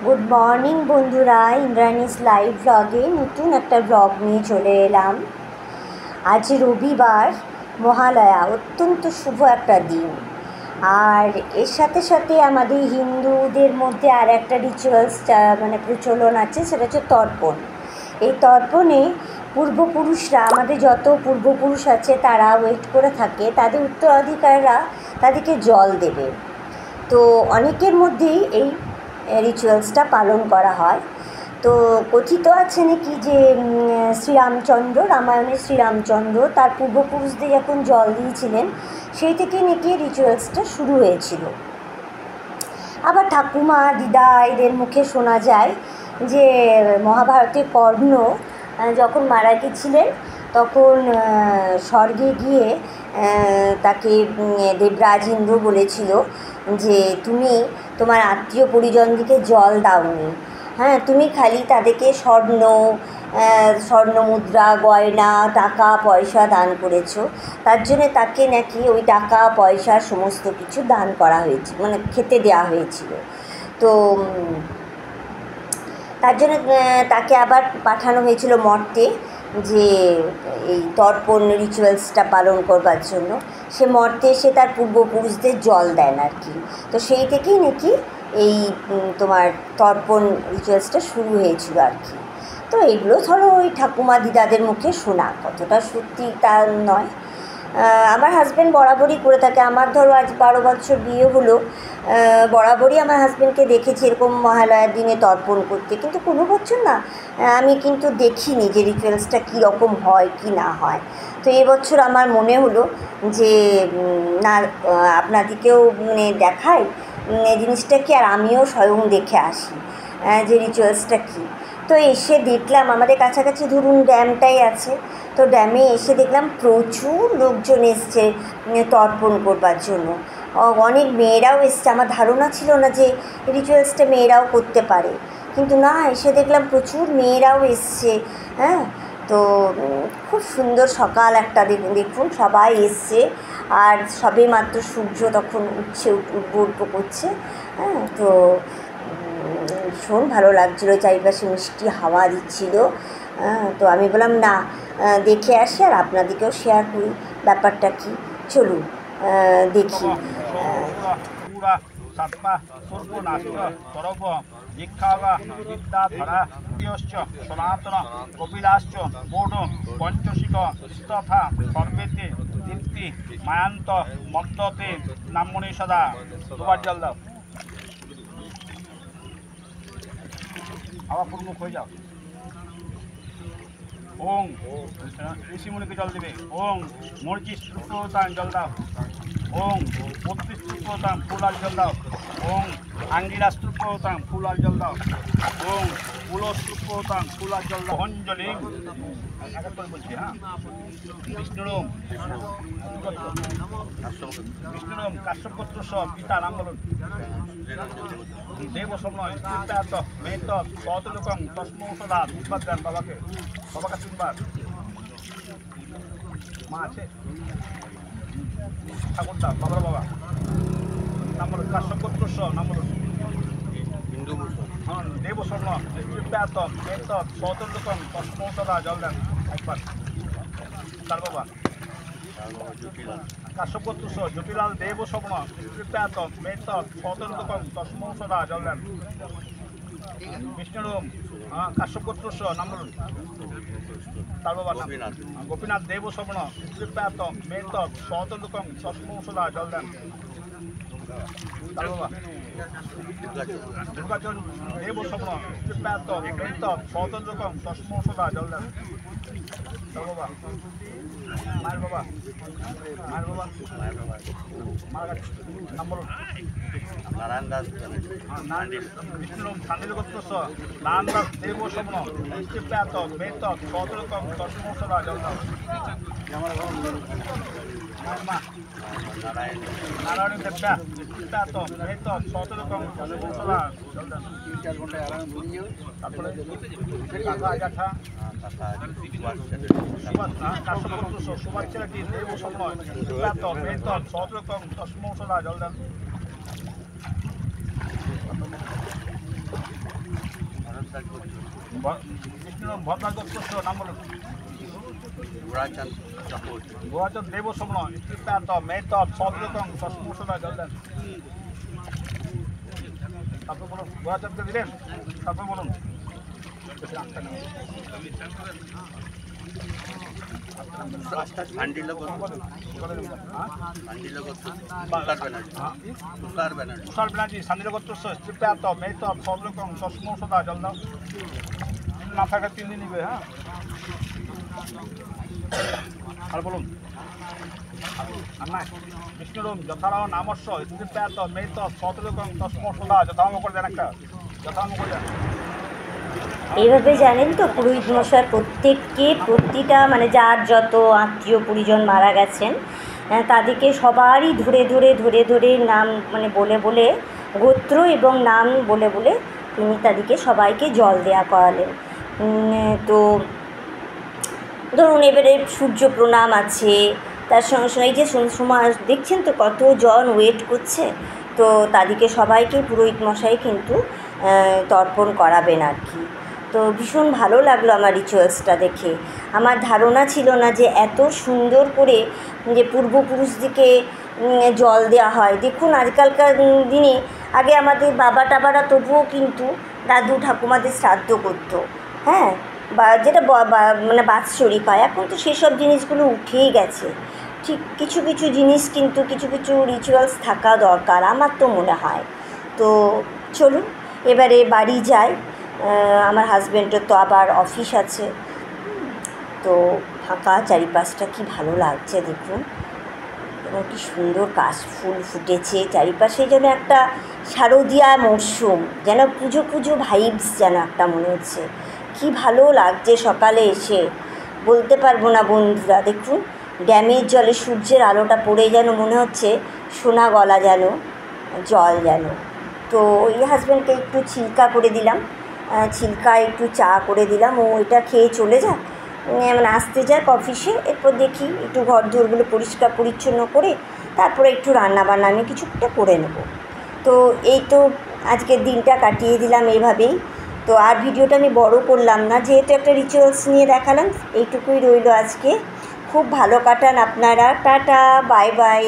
Good morning বন্ধুরা, Indrani's live ব্লগে নতুন একটা ব্লগ নিয়ে চলে এলাম। আজ রবিবার, মহালয়া, অত্যন্ত শুভ একটা দিন। আর এর সাথে সাথে আমাদের হিন্দুদের মধ্যে আর একটা রিচুয়ালস প্রচলন আছে, সেটা হচ্ছে তর্পণ। এই তর্পণে পূর্বপুরুষরা, আমাদের যত পূর্বপুরুষ আছে তারা ওয়েট করে থাকে, তাদের উত্তরাধিকারীরা তাদেরকে জল দেবে। তো অনেকের মধ্যেই এই রিচুয়ালসটা পালন করা হয়। তো কথিত আছে নাকি যে শ্রীরামচন্দ্র, রামায়ণের শ্রীরামচন্দ্র তার পূর্বপুরুষদের যখন জল দিয়েছিলেন, সেই থেকেই নাকি রিচুয়ালসটা শুরু হয়েছিল। আবার ঠাকুমা, দিদা এদের মুখে শোনা যায় যে মহাভারতের কর্ণ যখন মারা গেছিলেন, তখন স্বর্গে গিয়ে তাকে দেবরাজ ইন্দ্র বলেছিল যে তুমি তোমার আত্মীয় পরিজনদিকে জল দাওনি, হ্যাঁ, তুমি খালি তাদেরকে স্বর্ণ মুদ্রা, গয়না, টাকা পয়সা দান করেছো। তার জন্যে তাকে নাকি ওই টাকা পয়সা সমস্ত কিছু দান করা হয়েছিল, খেতে দেওয়া হয়েছিল। তো তার জন্য তাকে আবার পাঠানো হয়েছিল মর্তে, যে এই তর্পণ রিচুয়ালসটা পালন করবার জন্য। সে মর্তে এসে তার পূর্বপুরুষদের জল দেন আর কি। তো সেই থেকেই নাকি এই তোমার তর্পণ রিচুয়ালসটা শুরু হয়েছিল আর কি। তো এগুলো ধরো ওই ঠাকুমা দিদাদের মুখে শোনা, কতটা সত্যি তা নয়। আমার হাজব্যান্ড বরাবরই করে থাকে। আমার ধরো আজ 12 বছর বিয়ে হলো, বরাবরই আমার হাজব্যান্ডকে দেখেছি এরকম মহালয়ার দিনে তর্পণ করতে, কিন্তু কোনো বছর না আমি কিন্তু দেখিনি যে রিচুয়ালসটা কীরকম হয় কি না হয়। তো এবছর আমার মনে হলো যে না, আপনাদেরকেও দেখাই জিনিসটা কি, আর আমিও স্বয়ং দেখে আসি যে রিচুয়ালসটা কী। তো এসে দেখলাম আমাদের কাছাকাছি ধরুন ড্যামটাই আছে, তো ড্যামে এসে দেখলাম প্রচুর লোকজন এসছে তর্পণ করবার জন্য। অনেক মেয়েরাও এসছে। আমার ধারণা ছিল না যে রিচুয়ালসটা মেয়েরাও করতে পারে, কিন্তু না, এসে দেখলাম প্রচুর মেয়েরাও এসছে। হ্যাঁ, তো খুব সুন্দর সকাল একটা, দেখুন সবাই এসছে, আর সবে মাত্র সূর্য তখন উঠবো করছে। হ্যাঁ, তো ভীষণ ভালো লাগছিলো, চারিপাশে মিষ্টি হাওয়া দিচ্ছিলো। তো আমি বললাম না, দেখে আসি আর আপনাদেরকেও শেয়ার করি ব্যাপারটা কি। চলুন দেখি। সনাতন কপিলাশ্চ বোধ পঞ্চশিক তথা সর্বেতে দীপ্তি মায়ান্ত মদ্যতে নামমণি সদা। দুবার জল দাও, আবার প্রমুখ হয়ে যাও। ওং ঋষিমুনিকে জল দেবে। ওং মর্জি স্তূপতান জল দাও। ওং 32 স্তূপতান ফুল আর জল দাও। ওং আঙ্গিরা স্তূপতান ফুল আর জল দাও। ওং কুলো স্তূপতান ফুল আর জল দাও। অঞ্জলি বলছি, হ্যাঁ, বিষ্ণুরম কাশ্যপত্র সব পিতা নাম বলুন। দেব সময় মেত সতলোকং তসমৌষধা তিনবার দেন বাবাকে, বাবাকে 3 বার। মা আছে, ঠাকুরদা, বাবার বাবা নাম বলুন। কাশ্যপত্র সব নাম বলুন। হ্যাঁ, দেব সময় মেত সতলোকং তসমৌষধা জল দেন একবার। তার বাবা কাশ্যপত্র জটিলাল দেব স্বপ্ন কৃপাত মেত সতর্কম তসমৌষধা জল দেন। বিষ্ণুরম কাশ্যপত্র নাম বলুন। তার বাবা গোপীনাথ দেব স্বপ্ন কৃপাত মেত সতর্কম তসমৌষধা জল দেন। তার বাবা দুর্গাচরণ দেব স্বপ্ন কৃপাত মেত সতর্কম তসমৌষধা জল দেন। তার বাবা মায়ের বাবা, মায়ের বাবা মারা গেছে, নাম বলুন। নারায়ণ দাস বিষ্ণু শান্তি গোত্র নারায়ণ দাস দেব স্বপ্ন কৃপাত মেত সতর্কম তসমৌষধা জল দাও। মা নারায়ণ দেবদা কৃপাত মেত সতর্কম তসমৌষধা জল দাও। 3-4 ঘন্টায় আরামে ভুলে যাও। তারপরে কাকা আগাঠা সুভাষ ছেলেটি দেব সময় সতর্কম তসমৌষধা জল দেন। বিষ্ণুরম ভদ্রা গোত্রস্য নাম বলুন। গোরাচাঁদ দেব সমন স্ত্রীপ্যাত মেতব সদরকং সসমোষদা জল দেন। তারপর বলুন গোরাচাঁদকে দিলেন, তারপর বলুন তুষার ব্যানার্জি সান্ডিল গোত্রস্য স্ত্রীপ্যাত মেতব সদরকং সসমোষদা জল দাও। না থাকা 3 দিন নিবে। হ্যাঁ, আর বলুন বিষ্ণুরম যথারাহ নামস্য স্ত্রীপ্যাত মেতব সদরকং সসমোষদা যথাম করে দেন, একটা যথাম করে দেন। এইভাবে জানেন তো পুরোহিত মশাই প্রত্যেককে প্রতিটা মানে যার যত আত্মীয় পরিজন মারা গেছেন তাদেরকে সবারই ধরে ধরে ধরে ধরে নাম মানে বলে বলে গোত্র এবং নাম বলে বলে তিনি তাদেরকে সবাইকে জল দেয়া করালেন। তো ধরুন এবারে সূর্য প্রণাম আছে, তার সঙ্গে সঙ্গে এই যে সময় দেখছেন তো কতজন ওয়েট করছে, তো তাদেরকে সবাইকে পুরোহিত মশাই কিন্তু তর্পণ করাবেন আর কি। তো ভীষণ ভালো লাগলো আমার রিচুয়ালসটা দেখে। আমার ধারণা ছিল না যে এত সুন্দর করে যে পূর্বপুরুষদিকে জল দেওয়া হয়। দেখুন আজকালকার দিনে আগে আমাদের বাবা টাবারা তবুও কিন্তু দাদু ঠাকুমাদের শ্রাদ্ধ করতো, হ্যাঁ, বা যেটা মানে বাৎসরিক হয়। এখন তো সেসব জিনিসগুলো উঠেই গেছে। ঠিক কিছু কিছু জিনিস কিন্তু কিছু কিছু রিচুয়ালস থাকা দরকার আমার তো মনে হয়। তো চলুন এবারে বাড়ি যাই, আমার হাজব্যান্ডের তো আবার অফিস আছে। তো ফাঁকা চারিপাশটা কি ভালো লাগছে দেখুন, এবং কি সুন্দর কাশফুল ফুটেছে চারিপাশে, যেন একটা শারদীয়া মরশুম, যেন পুজো পুজো ভাইবস যেন একটা মনে হচ্ছে। কি ভালো লাগছে সকালে এসে, বলতে পারবো না বন্ধুরা। দেখুন ড্যামের জলে সূর্যের আলোটা পড়ে যেন মনে হচ্ছে সোনা গলা যেন জল যেন। তো এই হাজব্যান্ডকে একটু ছিলকা করে দিলাম, ছিলকা একটু চা করে দিলাম, ও এটা খেয়ে চলে যাক, মানে আসতে যাক অফিসে। এরপর দেখি একটু ঘর দোরগুলো পরিষ্কার পরিচ্ছন্ন করে তারপরে একটু রান্নাবান্না আমি কিছুটা করে নেব। তো এই তো আজকের দিনটা কাটিয়ে দিলাম এইভাবেই। তো আর ভিডিওটা আমি বড় করলাম না, যেহেতু একটা রিচুয়ালস নিয়ে দেখালাম, এইটুকুই রইল আজকে। খুব ভালো কাটান আপনারা, টাটা, বাই বাই।